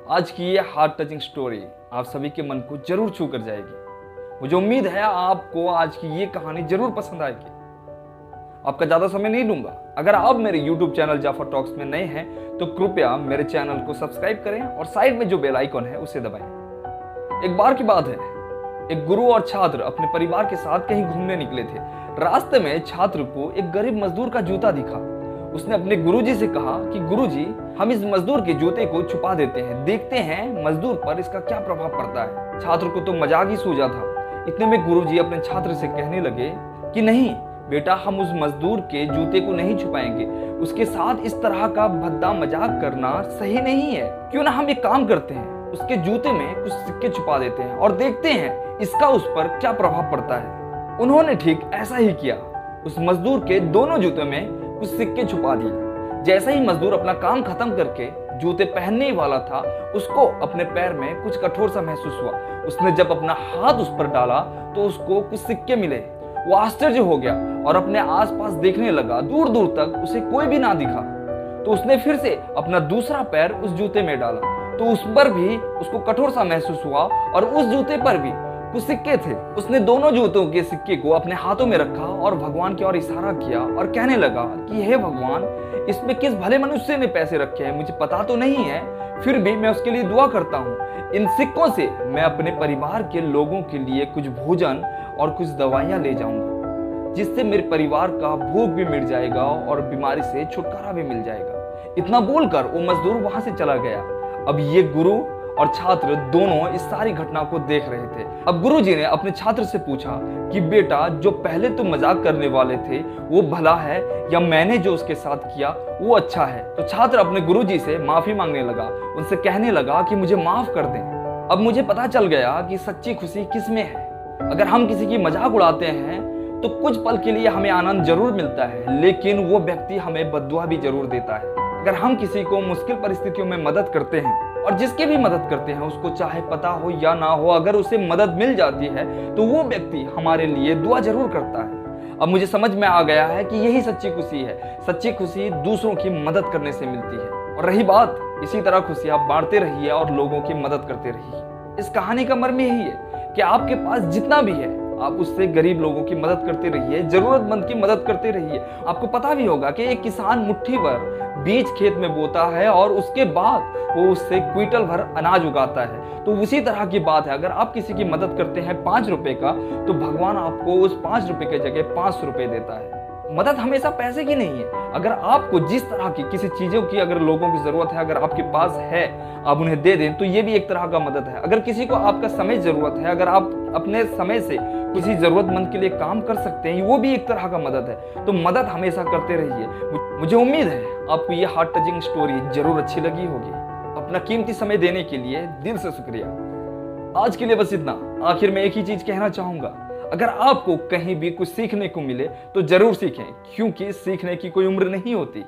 आज की ये हार्ट टचिंग स्टोरी आप सभी के मन को जरूर छू कर जाएगी। मुझे उम्मीद है आपको आज की ये कहानी जरूर पसंद आएगी। आपका ज्यादा समय नहीं लूंगा। अगर आप मेरे YouTube चैनल जाफर टॉक्स में नए हैं तो कृपया मेरे चैनल को सब्सक्राइब करें और साइड में जो बेल आइकॉन है उसे दबाएं। एक बार की बात है, एक गुरु और छात्र अपने परिवार के साथ कहीं घूमने निकले थे। रास्ते में छात्र को एक गरीब मजदूर का जूता दिखा। उसने अपने गुरुजी से कहा कि गुरुजी, हम इस मजदूर के जूते को छुपा देते हैं, देखते हैं मजदूर पर इसका क्या प्रभाव पड़ता है। छात्र को तो मजाक ही सूझा था। इतने में गुरुजी अपने छात्र से कहने लगे कि नहीं बेटा, हम उस मजदूर के जूते को नहीं छुपाएंगे। उसके साथ इस तरह का भद्दा मजाक करना सही नहीं है। क्यों ना हम एक काम करते हैं, उसके जूते में कुछ सिक्के छुपा देते हैं और देखते हैं इसका उस पर क्या प्रभाव पड़ता है। उन्होंने ठीक ऐसा ही किया। उस मजदूर के दोनों जूते में कुछ सिक्के छुपा दिए। जैसा ही मजदूर अपना काम खत्म करके जूते पहनने ही वाला था, उसको अपने पैर में कुछ कठोर सा महसूस हुआ। उसने जब अपना हाथ उस पर डाला तो उसको कुछ सिक्के मिले। वो आश्चर्य हो गया और अपने आसपास देखने लगा। दूर दूर तक उसे कोई भी ना दिखा। तो उसने फिर से अपना दूसरा पैर उस जूते में डाला तो उस पर भी उसको कठोर सा महसूस हुआ और उस जूते पर भी कुछ सिक्के थे। उसने दोनों जूतों के सिक्के को अपने हाथों में रखा और भगवान की ओर इशारा किया और कहने लगा कि हे भगवान, इसमें किस भले मनुष्य ने पैसे रखे हैं मुझे पता तो नहीं है, फिर भी मैं उसके लिए दुआ करता हूँ। इन सिक्कों से मैं अपने परिवार के लोगों के लिए कुछ भोजन और कुछ दवाइयाँ ले जाऊंगा, जिससे मेरे परिवार का भूख भी मिट जाएगा और बीमारी से छुटकारा भी मिल जाएगा। इतना बोलकर वो मजदूर वहां से चला गया। अब ये गुरु और छात्र दोनों इस सारी घटना को देख रहे थे। अब गुरुजी ने अपने छात्र से पूछा कि बेटा, जो पहले तुम मजाक करने वाले थे वो भला है या मैंने जो उसके साथ किया वो अच्छा है? तो छात्र अपने गुरुजी से माफी मांगने लगा। उनसे कहने लगा कि मुझे माफ कर दें। अब मुझे पता चल गया कि सच्ची खुशी किस में है। अगर हम किसी की मजाक उड़ाते हैं तो कुछ पल के लिए हमें आनंद जरूर मिलता है, लेकिन वो व्यक्ति हमें बद्दुआ भी जरूर देता है। अगर हम किसी को मुश्किल परिस्थितियों में मदद करते हैं और जिसकी भी मदद करते हैं उसको चाहे पता हो या ना हो, अगर उसे मदद मिल जाती है तो वो व्यक्ति हमारे लिए दुआ जरूर करता है। अब मुझे समझ में आ गया है कि यही सच्ची खुशी है। सच्ची खुशी दूसरों की मदद करने से मिलती है। और रही बात, इसी तरह खुशी आप बांटते रहिए और लोगों की मदद करते रहिए। इस कहानी का मर्म यही है कि आपके पास जितना भी है आप उससे गरीब लोगों की मदद करते रहिए, जरूरतमंद की मदद करते रहिए। आपको पता भी होगा कि एक किसान मुट्ठी भर बीज खेत में बोता है और उसके बाद वो उससे क्विंटल भर अनाज उगाता है। तो उसी तरह की बात है, अगर आप किसी की मदद करते हैं 5 रुपए का तो भगवान आपको उस 5 रुपए के जगह 500 रुपए देता है। मदद हमेशा पैसे की नहीं है। अगर आपको जिस तरह की किसी चीजों की अगर लोगों की जरूरत है, अगर आपके पास है, आप उन्हें दे दें तो ये भी एक तरह का मदद है। अगर किसी को आपका समय जरूरत है, अगर आप अपने समय से किसी जरूरतमंद के लिए काम कर सकते हैं, वो भी एक तरह का मदद है। तो मदद हमेशा करते रहिए। मुझे उम्मीद है आपको ये हार्ट टचिंग स्टोरी जरूर अच्छी लगी होगी। अपना कीमती समय देने के लिए दिल से शुक्रिया। आज के लिए बस इतना। आखिर में एक ही चीज कहना चाहूंगा, अगर आपको कहीं भी कुछ सीखने को मिले तो जरूर सीखें, क्योंकि सीखने की कोई उम्र नहीं होती।